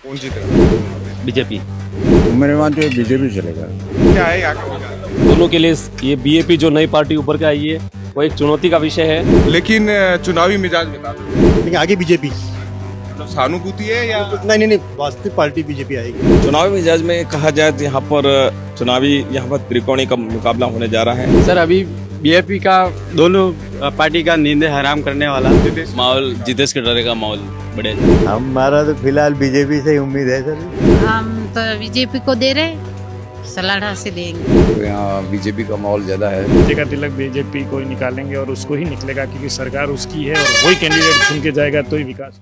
कौन जीतेगा? बीजेपी। मेरे वहाँ तो बीजेपी चलेगा। क्या है यहाँ का विकास? दोनों के लिए ये बीएपी जो नई पार्टी उभर के आई है वो एक चुनौती का विषय है। लेकिन चुनावी मिजाज बता दो, लेकिन आगे बीजेपी। मतलब सहानुभूति है या नहीं, वास्तविक पार्टी बीजेपी आएगी। चुनावी मिजाज में कहा जाए तो यहाँ पर चुनावी त्रिकोणी का मुकाबला होने जा रहा है। सर अभी बीएपी का दोनों पार्टी का नींद हराम करने वाला माहौल जितेश के डरे का माहौल बढ़िया। हमारा तो फिलहाल बीजेपी से ही उम्मीद है सर। हम तो बीजेपी को दे रहे, सलाढ़ा से देंगे। यहाँ बीजेपी का माहौल ज्यादा है। विजय का तिलक बीजेपी को ही निकालेंगे और उसको ही निकलेगा, क्योंकि सरकार उसकी है और वही कैंडिडेट चुन के जाएगा तो ही विकास।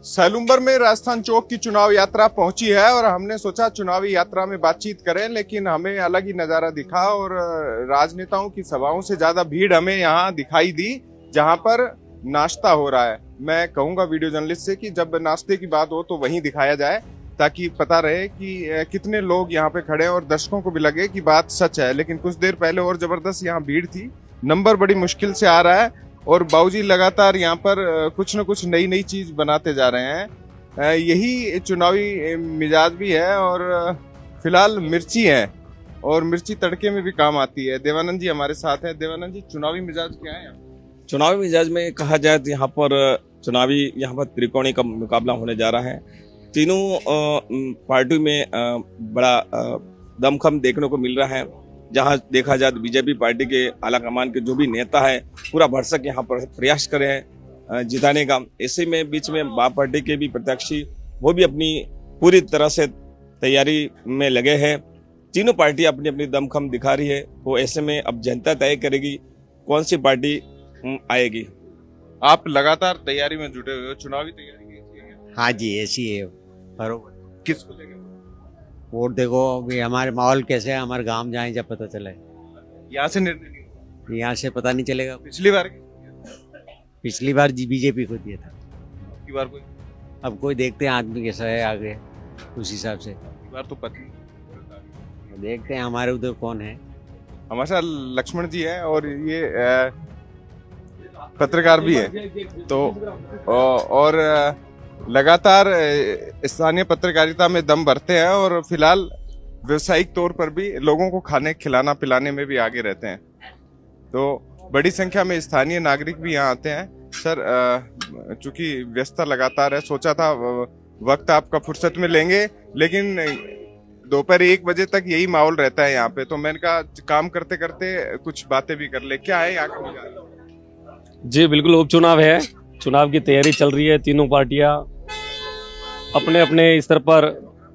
सैलुम्बर में राजस्थान चौक की चुनाव यात्रा पहुंची है और हमने सोचा चुनावी यात्रा में बातचीत करें, लेकिन हमें अलग ही नजारा दिखा और राजनेताओं की सभाओं से ज्यादा भीड़ हमें यहाँ दिखाई दी जहां पर नाश्ता हो रहा है। मैं कहूंगा वीडियो जर्नलिस्ट से कि जब नाश्ते की बात हो तो वहीं दिखाया जाए ताकि पता रहे कि कितने लोग यहाँ पे खड़े हैं और दर्शकों को भी लगे कि बात सच है। लेकिन कुछ देर पहले और जबरदस्त यहाँ भीड़ थी, नंबर बड़ी मुश्किल से आ रहा है और बाबूजी लगातार यहाँ पर कुछ न कुछ नई नई चीज बनाते जा रहे हैं। यही चुनावी मिजाज भी है और फिलहाल मिर्ची है और मिर्ची तड़के में भी काम आती है। देवानंद जी हमारे साथ हैं। देवानंद जी, चुनावी मिजाज क्या है? चुनावी मिजाज में कहा जाए तो यहाँ पर त्रिकोणी का मुकाबला होने जा रहा है। तीनों पार्टी में बड़ा दमखम देखने को मिल रहा है। जहां देखा जाए तो बीजेपी पार्टी के आला कमान के जो भी नेता है पूरा भरसक यहाँ पर प्रयास कर रहे हैं जिताने का। ऐसे में बीच में बाप पार्टी के भी प्रत्याशी वो भी अपनी पूरी तरह से तैयारी में लगे हैं। तीनों पार्टी अपनी अपनी दमखम दिखा रही है। वो ऐसे में अब जनता तय करेगी कौन सी पार्टी आएगी। आप लगातार तैयारी में जुटे हुए हो, चुनावी तैयारी कैसी है? हाँ जी, ऐसी है बरोबर। किसको लेकर? वोट देखो अभी हमारे माहौल कैसे है, हमारे गांव जाए जब पता चले। यहाँ से निर्णय नहीं होगा। यहाँ से पता नहीं चलेगा। पिछली बार जी बीजेपी को दिया था। की बार कोई अब कोई देखते हैं आदमी कैसा है आगे, उस हिसाब से की बार तो पत्नी देखते हैं हमारे उधर कौन है। हमारे साथ लक्ष्मण जी है और ये पत्रकार भी है तो और लगातार स्थानीय पत्रकारिता में दम भरते हैं और फिलहाल व्यवसायिक तौर पर भी लोगों को खाने खिलाना पिलाने में भी आगे रहते हैं। तो बड़ी संख्या में स्थानीय नागरिक भी यहाँ आते हैं। सर, चूंकि व्यस्तता लगातार है, सोचा था वक्त आपका फुर्सत में लेंगे, लेकिन दोपहर 1 बजे तक यही माहौल रहता है यहाँ पे, तो मैंने कहा काम करते करते कुछ बातें भी कर ले। क्या है यहाँ का? जी बिल्कुल, उपचुनाव है, चुनाव की तैयारी चल रही है। तीनों पार्टियां अपने अपने स्तर पर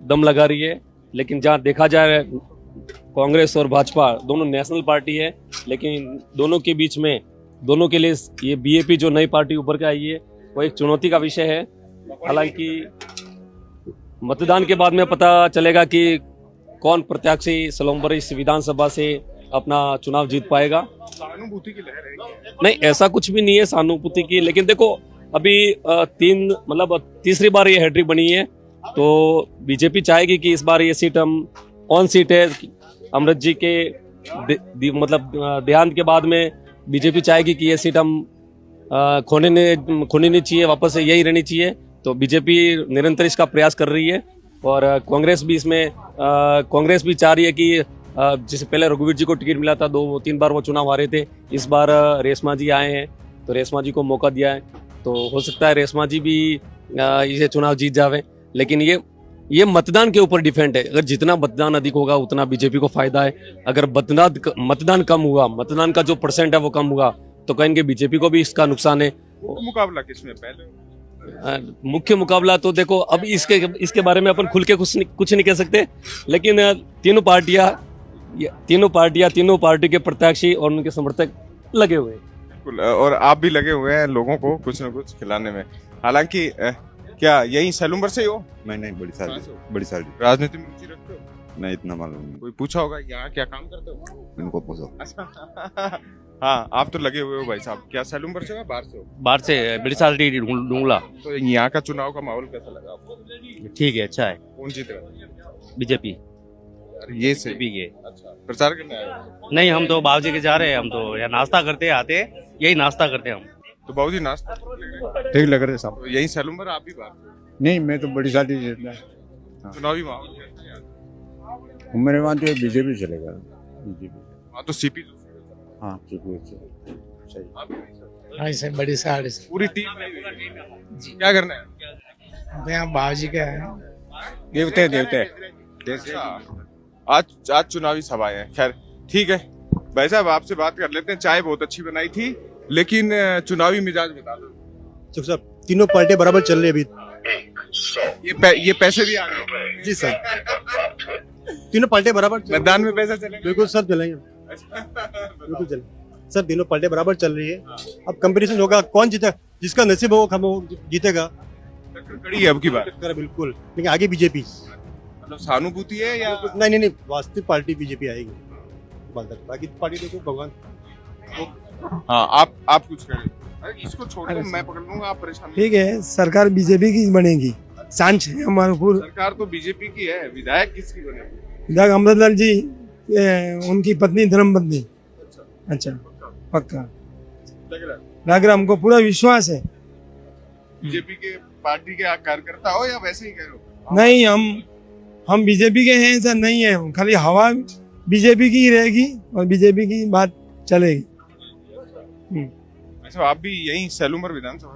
दम लगा रही है। लेकिन जहां देखा जाए कांग्रेस और भाजपा दोनों नेशनल पार्टी है, लेकिन दोनों के बीच में दोनों के लिए ये बीएपी जो नई पार्टी उभर के आई है वो एक चुनौती का विषय है। हालांकि मतदान के बाद में पता चलेगा कि कौन प्रत्याशी सलोमपुर इस विधानसभा से अपना चुनाव जीत पाएगा। सहानुभूति की लहर है? नहीं, ऐसा कुछ भी नहीं है सहानुभूति की। लेकिन देखो अभी तीसरी बार ये हैट्रिक बनी है, तो बीजेपी चाहेगी कि इस बार ये सीट हम ऑन सीट है। अमृत जी के देहांत के बाद में बीजेपी चाहेगी कि ये सीट हम खोने नहीं चाहिए, वापस से यही रहनी चाहिए। तो बीजेपी निरंतर इसका प्रयास कर रही है और कांग्रेस भी इसमें कांग्रेस भी चाह रही है कि जिससे पहले रघुवीर जी को टिकट मिला था, 2-3 बार वो चुनाव हारे थे। इस बार रेशमा जी आए हैं तो रेशमा जी को मौका दिया है, तो हो सकता है रेशमा जी भी इसे चुनाव जीत जावे। लेकिन ये मतदान के ऊपर डिपेंड है। अगर जितना मतदान अधिक होगा उतना बीजेपी को फायदा है। अगर मतदान कम हुआ, मतदान का जो परसेंट है वो कम हुआ, तो कहेंगे बीजेपी को भी इसका नुकसान है। मुकाबला किसमें पहले? मुख्य मुकाबला तो देखो अब इसके बारे में अपन खुल के कुछ नहीं कह सकते। लेकिन तीनों पार्टियां तीनों पार्टी के प्रत्याशी और उनके समर्थक लगे हुए हैं। और आप भी लगे हुए हैं लोगों को कुछ न कुछ खिलाने में। हालांकि क्या यही सैलुम्बर से ही हो? नहीं, बड़ी साल राजनीति में रुचि रखते हो? नहीं, इतना मालूम नहीं। कोई पूछा होगा यहाँ क्या काम करते हो? इनको पूछो। अच्छा हाँ, आप तो लगे हुए हो भाई साहब। क्या सैलुम्बर से हो, बाहर से हो? बाहर से बड़ी साल डूंगला। तो यहाँ का चुनाव का माहौल कैसा लगा आपको? ठीक है, अच्छा है। कौन जीतेगा? बीजेपी। अरे ये से भी ये अच्छा प्रचार करने आए हो? नहीं, हम तो बाबूजी के जा रहे हैं, हम तो यहाँ नाश्ता करते आते हैं, यही नाश्ता करते हैं हम। तो बाबूजी नाश्ता ठीक लग रहे सब। तो यही सैलूम्बर आप भी बात नहीं, मैं तो बड़ी सारी जीतना है। चुनावी माहौल कैसा है यहाँ? मेरे वहाँ तो बीजेपी चलेगा। बीजेपी। हाँ तो सीपी हाँ, सही। हाँ सर, बड़ी साड़ी से पूरी टीम आई हुई है। क्या करना है? यहाँ बाबूजी का है। देवते अच्छा, आज चुनावी सभाएं हैं। खैर ठीक है भाई साहब, आपसे बात कर लेते हैं। चाय बहुत अच्छी बनाई थी, लेकिन चुनावी मिजाज बता दो। तो सर तीनों पार्टी बराबर चल रही है अभी। ये पैसे भी आ गए जी सर, तीनों पार्टी बराबर मैदान में पैसा चलेगा। बिल्कुल सर, चलेंगे बिल्कुल चलेंगे सर, तीनों पार्टी बराबर चल रही है। अब कंपटीशन होगा, कौन जीता, जिसका नसीब हो वो जीतेगा। टक्कर कड़ी है अब की बार। टक्कर बिल्कुल, लेकिन आगे बीजेपी। मतलब सहानुभूति है या नहीं, वास्तविक पार्टी बीजेपी आएगी। बाकी पार्टी देखो भगवान। हाँ आप कुछ करें। अरे इसको छोड़ दो, मैं पकड़ लूंगा, आप परेशान नहीं। ठीक है, सरकार बीजेपी की बनेगी। सांच है हमारे पूरे सरकार तो बीजेपी की है, विधायक किसकी बनेगी? विधायक अमृतलाल जी, उनकी पत्नी धर्मपत्नी। अच्छा पक्का लग रहा है लग रहा, हमको पूरा विश्वास है। बीजेपी के पार्टी के कार्यकर्ता हो या वैसे ही कह रहे हो? नहीं, हम बीजेपी के हैं ऐसा नहीं है, खाली हवा बीजेपी की ही रहेगी और बीजेपी की बात चलेगी। अच्छा, आप भी यही सैलूमर विधानसभा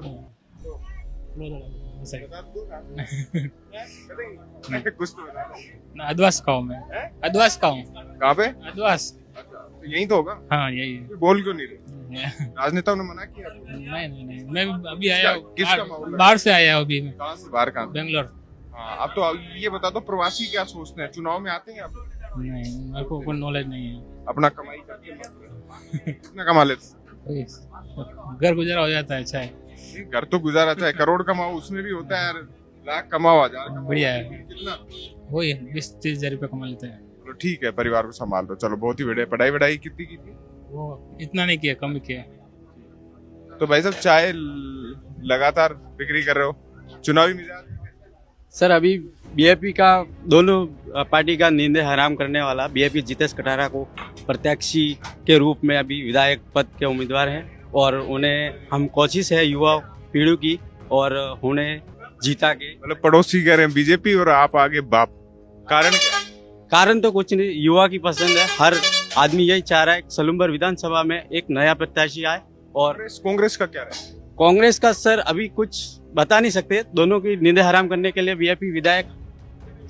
कुछ तो बता। अदवास का हूँ मैं, अदवास का हूँ। कहाँ पे? अदवास। तो यही तो होगा। हाँ यही है। बोल क्यों नहीं रहे? राजनेताओं ने मना किया? नहीं, मैं अभी आया हूँ, किसका माहौल है? बाहर से आया हूँ अभी मैं। कहाँ से? बाहर कहाँ? बेंगलोर। हाँ, अब तो ये बता दो, प्रवासी क्या सोचते हैं? चुनाव में आते हैं आप? नहीं, मेरे को कोई नॉलेज नहीं है। अपना कमाई करके कितना कमा लेते? घर गुजारा हो जाता है। अच्छा है, घर तो गुजारा, चाहे करोड़ कमाओ उसमें भी होता है यार। लाख कमाओ, 1000 कमाओ, बढ़िया है। कितना? वही 20-30 हजार रुपये कमा लेते हैं। चलो ठीक है, परिवार को संभाल लो। चलो बहुत ही बढ़िया। पढ़ाई कितनी की थी? वो इतना नहीं किया, कम ही किया। तो भाई साहब चाय लगातार बिक्री कर रहे हो, चुनावी मिजाज? सर अभी बीजेपी का दोनों पार्टी का नींदें हराम करने वाला बीजेपी जितेश कटारा को प्रत्याशी के रूप में अभी विधायक पद के उम्मीदवार हैं, और उन्हें हम कोशिश है युवा पीढ़ी की, और उन्हें जीता के। मतलब पड़ोसी कह रहे हैं बीजेपी और आप आगे बाप। कारण क्या? कारण तो कुछ नहीं, युवा की पसंद है। हर आदमी यही चाह रहा है सलूम्बर विधानसभा में एक नया प्रत्याशी आए। और कांग्रेस का क्या है? कांग्रेस का सर अभी कुछ बता नहीं सकते। दोनों की नींदें हराम करने के लिए बीजेपी विधायक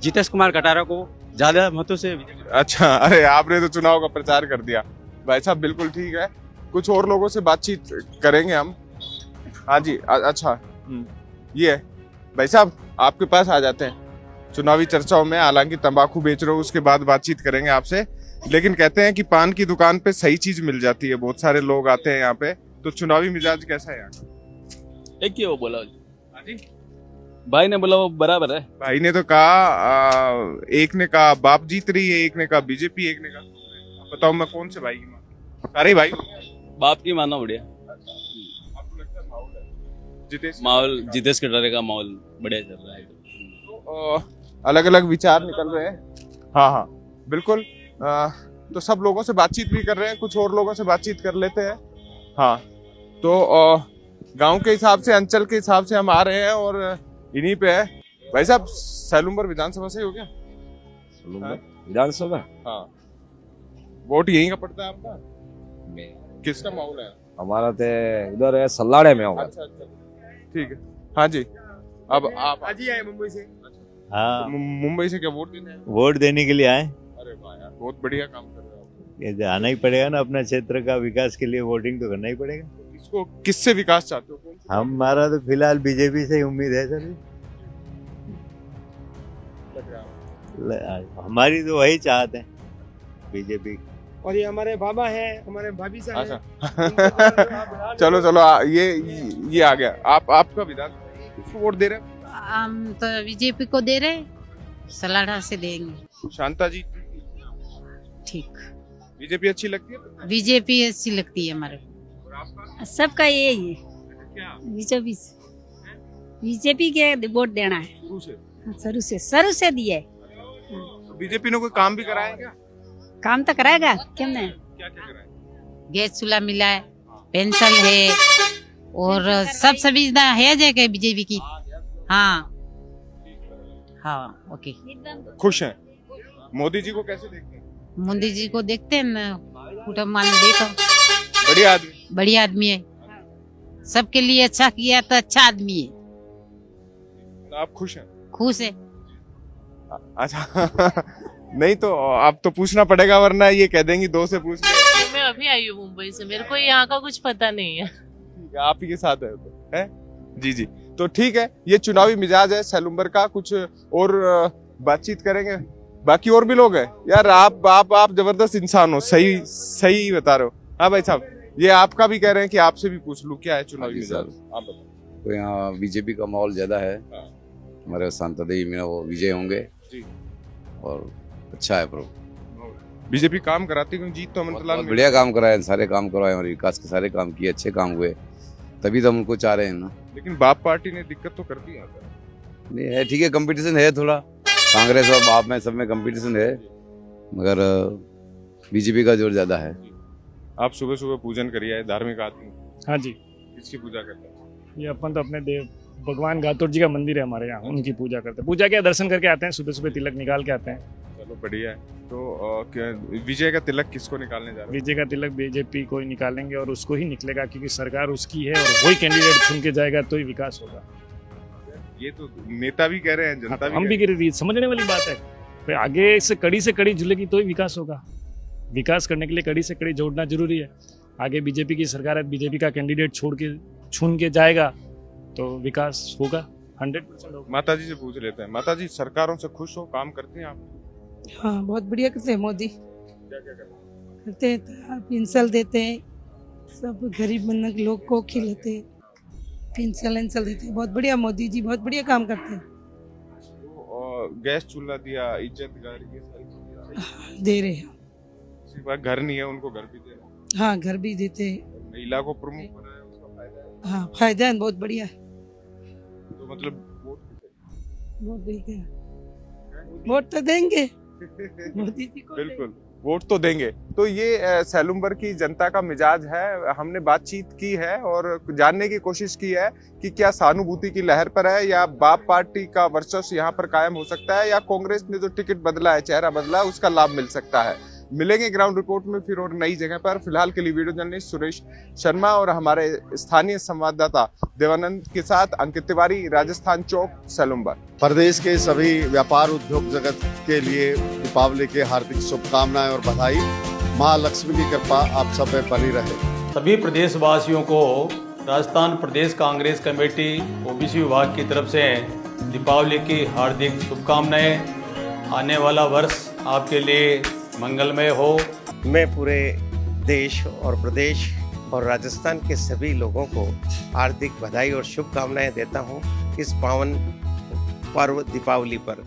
जितेश कुमार कटारा को ज्यादा मतों से। अच्छा, अरे आपने तो चुनाव का प्रचार कर दिया भाई साहब। बिल्कुल ठीक है, कुछ और लोगों से बातचीत करेंगे हम। हाँ जी, अच्छा ये है भाई साहब, आपके पास आ जाते हैं चुनावी चर्चाओं में। हालांकि तंबाकू बेच रहे हो, उसके बाद बातचीत करेंगे आपसे। लेकिन कहते हैं कि पान की दुकान पे सही चीज मिल जाती है, बहुत सारे लोग आते हैं यहाँ पे। तो चुनावी मिजाज कैसा है यहाँ? एक ही वो बोला भाई ने, बोला वो बराबर है। भाई ने तो कहा, एक ने कहा बाप जीत रही है, एक ने कहा बीजेपी, एक ने कहा। बताओ मैं कौन से भाई की मानूं? अरे भाई बाप की मानना बढ़िया। आपको लगता है माहौल है? माहौल जितेश कटारे का माहौल बढ़िया चल रहा है। तो अलग अलग विचार निकल रहे हैं। हाँ बिल्कुल। तो सब लोगों से बातचीत भी कर रहे हैं, कुछ और लोगों से बातचीत कर लेते हैं। हाँ तो गांव के हिसाब से, अंचल के हिसाब से हम आ रहे हैं और इन्हीं पे है। भाई साहब सैलूम्बर विधानसभा से हो गया? विधानसभा? हाँ, वोट यहीं का पड़ता है आपका? किसका माहौल है? हमारा तो उधर है, सल्लाड़े में होगा। अच्छा ठीक है। हाँ जी, अब आप आज ही आए मुंबई से? हाँ, मुंबई से क्या वोट देने आए? वोट देने के लिए आए। अरे वाह यार, बहुत बढ़िया काम कर रहे हो। ये आना ही पड़ेगा ना, अपना क्षेत्र का विकास के लिए वोटिंग तो करना ही पड़ेगा। इसको किससे विकास चाहते हो? हमारा तो फिलहाल बीजेपी से ही उम्मीद है सर। हमारी तो वही चाहत है, बीजेपी। और ये हमारे बाबा है, हमारे भाभी साहब अच्छा चलो ये आ गया। आपका विधान किसको वोट दे रहे हैं? हम तो बीजेपी को दे रहे, सलाढ़ा से देंगे। शांता जी ठीक, बीजेपी अच्छी लगती है? बीजेपी अच्छी लगती है हमारे। सबका यही है, बीजेपी के वोट देना है। शुरू से दिए। बीजेपी ने कोई काम भी कराया क्या? काम तो कराएगा क्यों नहीं। क्या क्या कराया? गैस चूल्हा मिला है, पेंशन है और सब सुविधा है जगह बीजेपी की। हाँ हाँ ओके। खुश हैं? मोदी जी को कैसे देखते हैं? मोदी जी को देखते हैं ना, फूटा मान देखो, बढ़िया आदमी। बढ़िया आदमी है, सबके लिए अच्छा किया तो अच्छा आदमी है। आप खुश हैं? खुश है। अच्छा नहीं तो आप तो पूछना पड़ेगा वरना ये कह देंगी दो से पूछ ले। मैं अभी आई हूँ मुंबई से, मेरे को यहाँ का कुछ पता नहीं है। आप ही के साथ है तो है जी जी। तो ठीक है, ये चुनावी मिजाज है सैलुम्बर का। कुछ और बातचीत करेंगे, बाकी और भी लोग हैं यार। आप जबरदस्त इंसान हो, सही सही बता रहे हो। हाँ भाई साहब, ये आपका भी कह रहे हैं कि आपसे भी पूछ लूं क्या है चुनावी मिजाज, आप बताओ। तो यहाँ बीजेपी का माहौल ज्यादा है। हमारे सांसद मीना वो विजय होंगे जी। और अच्छा है प्रो। बीजेपी काम कराती है, जीत तो अमृतलाल में बढ़िया काम कराए, सारे काम करवाए, हमारे विकास के सारे काम किए, अच्छे काम हुए, तभी तो हम उनको चाह रहे हैं ना। लेकिन बाप पार्टी ने दिक्कत तो कर दी यहाँ पर। नहीं है, ठीक है, कंपटीशन है थोड़ा, कांग्रेस और बाप में सब में कंपटीशन है, मगर बीजेपी का जोर ज्यादा है। आप सुबह सुबह पूजन करिए, है धार्मिक आदमी। हाँ जी, किसकी पूजा करते हैं? ये अपन तो अपने देव भगवान गातुर जी का मंदिर है हमारे यहाँ, उनकी पूजा करते हैं। पूजा के दर्शन करके आते हैं, सुबह सुबह तिलक निकाल के आते हैं। चलो बढ़िया है। तो विजय का तिलक किसको निकालने जा रहे हैं? विजय का तिलक बीजेपी को ही निकालेंगे और उसको ही निकलेगा, क्योंकि सरकार उसकी है और वही कैंडिडेट चुन के जाएगा तो ही विकास होगा। ये तो नेता भी कह रहे हैं, जनता भी हम भी कह रही, समझने वाली बात है। तो आगे से कड़ी जुड़ेगी तो ही विकास होगा। विकास करने के लिए कड़ी से कड़ी जोड़ना जरूरी है। आगे बीजेपी की सरकार है, बीजेपी का कैंडिडेट छोड़ के चुन के जाएगा तो विकास होगा, 100% होगा। माता जी से पूछ लेते हैं। माता जी, सरकारों से खुश हो, काम करते हैं आप? हाँ बहुत बढ़िया करते हैं मोदी, क्या क्या करते करते हैं, पेंशन देते हैं, सब गरीब मनक लोग को खिलाते हैं, पेंशन देते हैं। बहुत बढ़िया मोदी जी, बहुत बढ़िया काम करते हैं। तो गैस चूल्हा दिया, इज्जत घर, ये सारी चीजें दे रहे हैं। सिर्फ घर नहीं है, उनको घर भी दे रहे हैं। हाँ घर भी देते हैं। महिला को प्रमुख बनाया, उसका फायदा है। हाँ फायदा है, बहुत बढ़िया है। तो मतलब वोट देंगे, वोट तो देंगे मोदी जी को। बिल्कुल वोट तो देंगे। तो ये सैलुम्बर की जनता का मिजाज है। हमने बातचीत की है और जानने की कोशिश की है कि क्या सहानुभूति की लहर पर है, या बाप पार्टी का वर्चस्व यहाँ पर कायम हो सकता है, या कांग्रेस ने जो टिकट बदला है, चेहरा बदला है, उसका लाभ मिल सकता है। मिलेंगे ग्राउंड रिपोर्ट में फिर और नई जगह पर। फिलहाल के लिए वीडियो जर्नलिस्ट सुरेश शर्मा और हमारे स्थानीय संवाददाता देवानंद के साथ अंकित तिवारी, राजस्थान चौक, सैलुम्बर। प्रदेश के सभी व्यापार उद्योग जगत के लिए दीपावली के हार्दिक शुभकामनाएं और बधाई। मां लक्ष्मी की कृपा आप सब पे बनी रहे। सभी प्रदेशवासियों को राजस्थान प्रदेश कांग्रेस कमेटी ओबीसी विभाग की तरफ से दीपावली की हार्दिक शुभकामनाएं। आने वाला वर्ष आपके लिए मंगलमय हो। मैं पूरे देश और प्रदेश और राजस्थान के सभी लोगों को हार्दिक बधाई और शुभकामनाएं देता हूं इस पावन पर्व दीपावली पर।